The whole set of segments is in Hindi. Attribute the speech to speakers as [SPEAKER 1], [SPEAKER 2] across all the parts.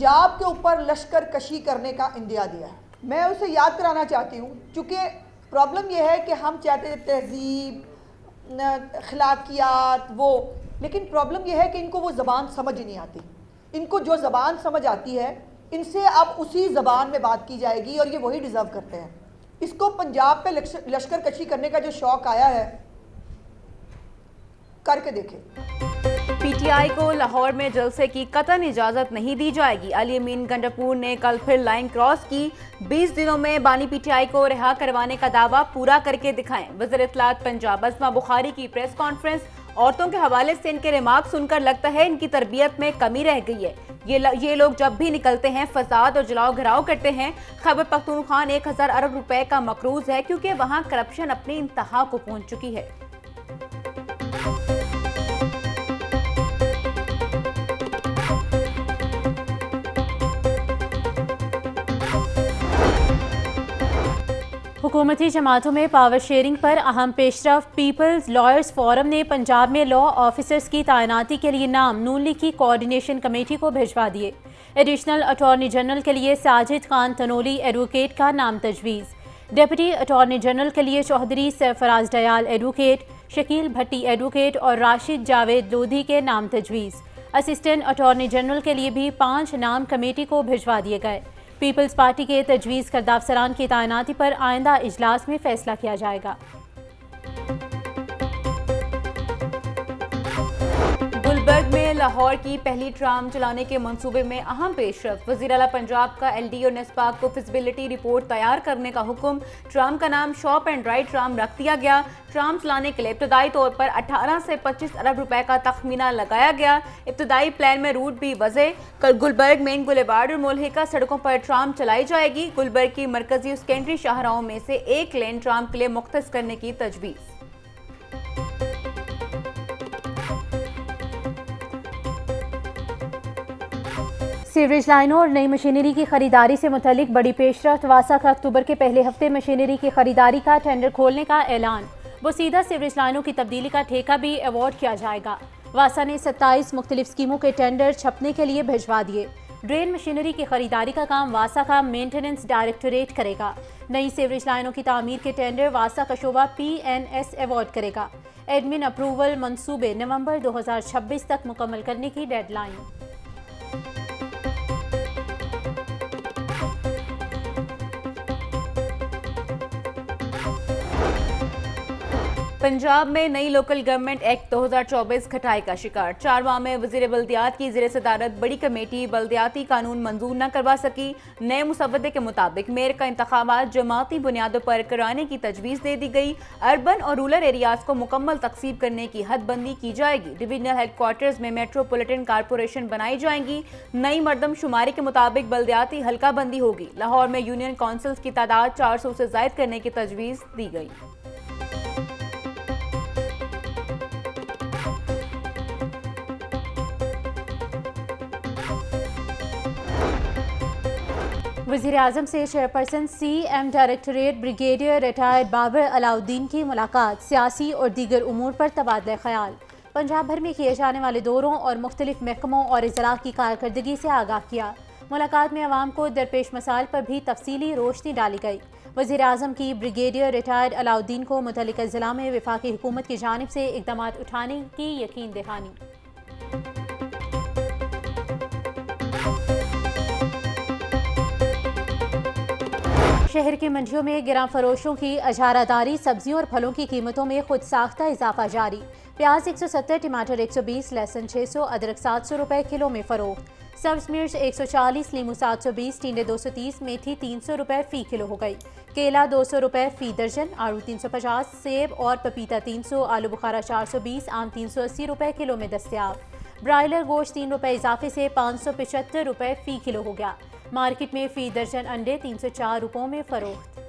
[SPEAKER 1] पंजाब के ऊपर लश्कर कशी करने का इंदिया दिया है। मैं उसे याद कराना चाहती हूँ, चूँकि प्रॉब्लम यह है कि हम चाहते थे तहजीब, अखलाकियात वो, लेकिन प्रॉब्लम यह है कि इनको वो ज़बान समझ ही नहीं आती। इनको जो ज़बान समझ आती है, इनसे अब उसी ज़बान में बात की जाएगी और ये वही डिज़र्व करते हैं। इसको पंजाब पे लश्कर कशी करने का जो शौक़ आया है, करके देखें।
[SPEAKER 2] पीटीआई को लाहौर में जलसे की कतई इजाजत नहीं दी जाएगी। अली अमीन गंडापुर ने कल फिर लाइन क्रॉस की। 20 दिनों में बानी पीटीआई को रिहा करवाने का दावा पूरा करके दिखाएं। वज़ीर इत्तलात पंजाब अस्मा बुखारी की प्रेस कॉन्फ्रेंस। औरतों के हवाले से इनके रिमार्क सुनकर लगता है इनकी तरबियत में कमी रह गई है। ये लोग जब भी निकलते हैं फसाद और जलाओ घराव करते हैं। खैबर पख्तूनख्वा 1000 अरब रुपए का मकरूज है क्योंकि वहां करप्शन अपनी इंतहा को पहुंच चुकी है। हुकूमती जमातों में पावर शेयरिंग पर अहम पेशरफ। पीपल्स लॉयर्स फोरम ने पंजाब में लॉ ऑफिसर्स की तैनाती के लिए नाम नून लीग की कोऑर्डिनेशन कमेटी को भिजवा दिए। एडिशनल अटॉर्नी जनरल के लिए साजिद खान तनोली एडवोकेट का नाम तजवीज़। डिप्टी अटॉर्नी जनरल के लिए चौधरी सरफराज दयाल एडवोकेट, शकील भट्टी एडवोकेट और राशिद जावेद लोधी के नाम तजवीज़। असिस्टेंट अटॉर्नी जनरल के लिए भी 5 नाम कमेटी को भिजवा दिए गए। पीपल्स पार्टी के तजवीज़ करदा अफसरान की तैनाती पर आइंदा इजलास में फैसला किया जाएगा। गुलबर्ग में लाहौर की पहली ट्राम चलाने के मंसूबे में अहम पेशरफ। वज़ीर आला पंजाब का एलडी और नेस्पाक को फिजिबिलिटी रिपोर्ट तैयार करने का हुक्म। ट्राम का नाम शॉप एंड राइड ट्राम रख दिया गया। ट्राम चलाने के लिए इब्तदाई तौर पर 18 से 25 अरब रुपए का तखमीना लगाया गया। इब्तदाई प्लान में रूट भी वज़े। कल गुलबर्ग मेन बुलेवार्ड और मुल्हिका सड़कों पर ट्राम चलाई जाएगी। गुलबर्ग की मरकजी और सेकेंडरी शाहराहों में से एक लेन ट्राम के लिए मुख्तस करने की तजवीज़। सीवरेज लाइनों और नई मशीनरी की खरीदारी से मुतल्लिक बड़ी पेशरफ। वासा का अक्टूबर के पहले हफ्ते मशीनरी की खरीदारी का टेंडर खोलने का ऐलान। वसीदा सीवरेज लाइनों की तब्दीली का ठेका भी अवार्ड किया जाएगा। वासा ने 27 मुख्तलिफ स्कीमों के टेंडर छपने के लिए भिजवा दिए। ड्रेन मशीनरी की खरीदारी का काम वासा का मेंटेनेंस डायरेक्टोरेट करेगा। नई सीवरेज लाइनों की तामीर के टेंडर वासा का शोबा PNS अवार्ड करेगा। एडमिन अप्रूवल मंसूबे नवंबर 2026 तक मुकम्मल करने की डेडलाइन। पंजाब में नई लोकल गवर्नमेंट एक्ट 2024 खटाई का शिकार। 4 माह में वजीर बल्दियात की ज़ेर सदारत बड़ी कमेटी बल्दियाती कानून मंजूर न करवा सकी। नए मुसवदे के मुताबिक मेयर का इंतखाबात जमाती बुनियादों पर कराने की तजवीज़ दे दी गई। अर्बन और रूरल एरियाज को मुकम्मल तकसीम करने की हदबंदी की जाएगी। डिविजनल हेडक्वार्टर्स में मेट्रोपॉलिटन कारपोरेशन बनाई जाएंगी। नई मरदमशुमारी के मुताबिक बल्दियाती हल्का बंदी होगी। लाहौर में यूनियन काउंसिल्स की तादाद 400 से ज़ायद करने की तजवीज़ दी गई। वज़ीर आज़म से chairperson CM directorate brigadier retired Babar Alauddin की मुलाकात। सियासी और दीगर उमूर पर तबादला ख्याल। पंजाब भर में किए जाने वाले दौरों और मुख्तलिफ महकमों और इजला की कारकर्दगी से आगाह किया। मुलाकात में अवाम को दरपेश मसाइल पर भी तफसीली रोशनी डाली गई। वज़ीर आज़म की ब्रिगेडियर रिटायर्ड अलाउद्दीन को मुतल्लिका ज़िला में वफाकी हुकूमत की जानिब से इक़दाम उठाने की यकीन दहानी। शहर की मंडियों में गिरां फरोशों की अजारादारी। सब्जियों और फलों की कीमतों में खुद साख्ता इजाफा जारी। प्याज 170, टमाटर 120, लहसुन 600, अदरक 700 रुपए किलो में फरोख्त। सब्ज मिर्च 140, लीमू 720, टींडे 230, मेथी 300 रुपए फी किलो हो गई। केला 200 रुपए फी दर्जन, आड़ू 350, सेब और पपीता 300, आलू बुखारा 420, आम 380 रुपए किलो में दस्तयाब। ब्रायलर गोश्त 3 रुपए इजाफे से 575 रुपए फी किलो हो गया। मार्केट में फी दर्जन अंडे 304 रुपयों में फरोख्त।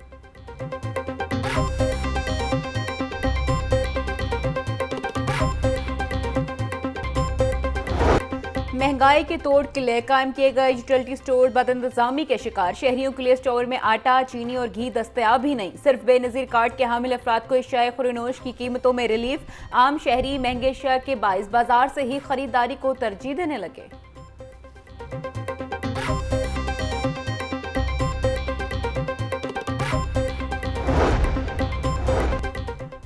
[SPEAKER 2] महंगाई के तोड़ किले कायम किए गए यूटिलिटी स्टोर बदइंतजामी के शिकार। शहरियों के लिए स्टोर में आटा, चीनी और घी दस्तयाब ही नहीं। सिर्फ बेनजीर कार्ड के हामिल अफराद को अशियाए खुरनोश की कीमतों में रिलीफ। आम शहरी महंगे अशिया के बाइस बाजार से ही खरीदारी को तरजीह देने लगे।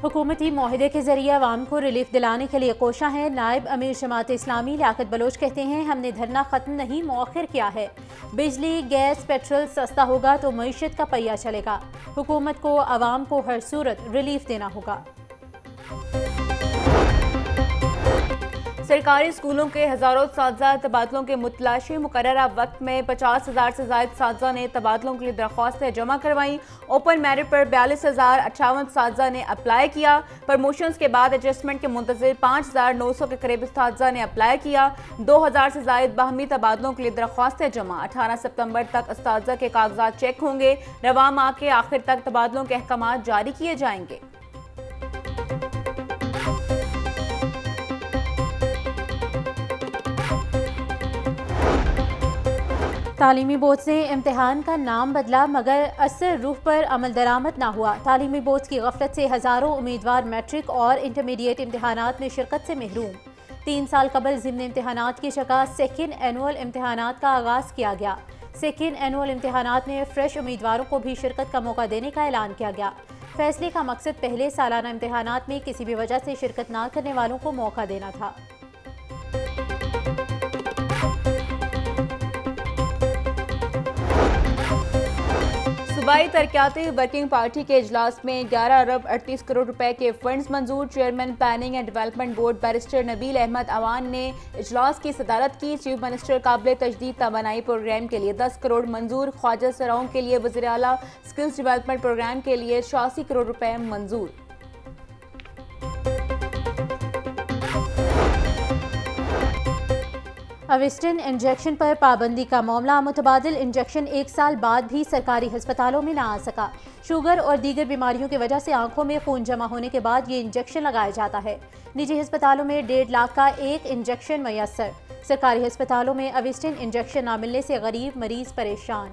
[SPEAKER 2] हुकूमती मुआहदे के जरिए अवाम को रिलीफ दिलाने के लिए कोशा है। नायब अमीर जमात इस्लामी लियाकत बलोच कहते हैं, हमने धरना खत्म नहीं मौखिर किया है। बिजली, गैस, पेट्रोल सस्ता होगा तो मईशत का पहिया चलेगा। हुकूमत को अवाम को हर सूरत रिलीफ देना होगा।
[SPEAKER 3] सरकारी स्कूलों के हज़ारों साथीज़ा तबादलों के मुतलाशी मुकर्ररा वक्त में 50,000 से ज़ायद साथीज़ा ने तबादलों के लिए दरख्वास्तें जमा करवाईं। ओपन मेरिट पर 42,058 साथीज़ा ने अप्लाई किया। प्रमोशंस के बाद एडजस्टमेंट के मुंतज़िर 5,900 के करीब साथीज़ा ने अप्लाई किया। 2,000 से ज़ायद बाहमी तबादलों के लिए दरख्वास्तें जमा। 18 सितंबर तक साथीज़ा के कागजात चेक होंगे। रवा माह के आखिर तक तबादलों के अहकामात जारी किए जाएंगे।
[SPEAKER 2] तालीमी बोर्ड से इम्तिहान का नाम बदला मगर असर रूह पर अमल दरामद ना हुआ। तालीमी बोर्ड की गफलत से हज़ारों उम्मीदवार मैट्रिक और इंटरमीडिएट इम्तिहानात में शिरकत से महरूम। 3 साल कबल ज़िम्नी इम्तिहानात की जगह सेकेंड एनुअल इम्तिहानात का आगाज़ किया गया। सेकेंड एनुअल इम्तिहानात में फ्रेश उम्मीदवारों को भी शिरकत का मौका देने का ऐलान किया गया। फैसले का मकसद पहले सालाना इम्तिहानात में किसी भी वजह से शिरकत ना करने वालों को मौका देना था।
[SPEAKER 3] सूबाई तरक्याती वर्किंग पार्टी के इजलास में 11 अरब 38 करोड़ रुपए के फंड्स मंजूर। Chairman planning and development board barrister Nabeel Ahmed Awan ने इजलास की सदारत की। चीफ मिनिस्टर काबिल तजदीद तवानाई प्रोग्राम के लिए 10 करोड़ मंजूर। ख्वाजा सराओं के लिए वज़ीर आला स्किल्स डेवलपमेंट प्रोग्राम के लिए 86 करोड़ रुपए मंजूर।
[SPEAKER 2] अविस्टिन इंजेक्शन पर पाबंदी का मामला। मुतबादिल इंजेक्शन 1 साल बाद भी सरकारी अस्पतालों में ना आ सका। शुगर और दीगर बीमारियों की वजह से आंखों में खून जमा होने के बाद ये इंजेक्शन लगाया जाता है। निजी अस्पतालों में 1.5 लाख का एक इंजेक्शन मैसर। सरकारी अस्पतालों में अविस्टिन इंजेक्शन ना मिलने से गरीब मरीज परेशान।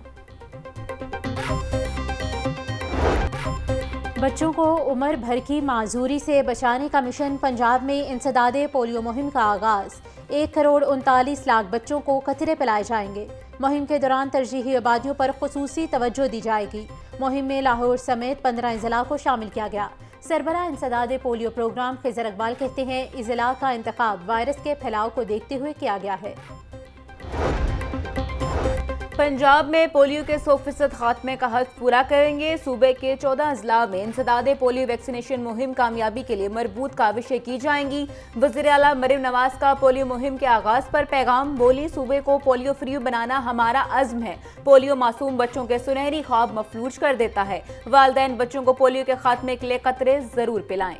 [SPEAKER 2] बच्चों को उम्र भर की माजूरी से बचाने का मिशन। पंजाब में इंसदादे पोलियो मुहिम का आगाज़। 1,39,00,000 बच्चों को कतरे पिलाए जाएंगे। मुहिम के दौरान तरजीही आबादियों पर खुसूसी तवज्जो दी जाएगी। मुहिम में लाहौर समेत 15 ज़िला को शामिल किया गया। सरबरा इंसदादे पोलियो प्रोग्राम खिज़र इकबाल कहते हैं, इस ज़िला का इंतखाब वायरस के फैलाव को देखते हुए किया गया है।
[SPEAKER 3] पंजाब में पोलियो के 100% खात्मे का हद पूरा करेंगे। सूबे के 14 अजला में इंसदादे पोलियो वैक्सीनेशन मुहिम कामयाबी के लिए मरबूत काविशें की जाएंगी। वज़ीर आला मरियम नवाज का पोलियो मुहिम के आगाज़ पर पैगाम। बोली, सूबे को पोलियो फ्री बनाना हमारा अज़्म है। पोलियो मासूम बच्चों के सुनहरी ख्वाब मफलूज कर देता है। वालिदैन बच्चों को पोलियो के खात्मे के लिए कतरे ज़रूर पिलाएं।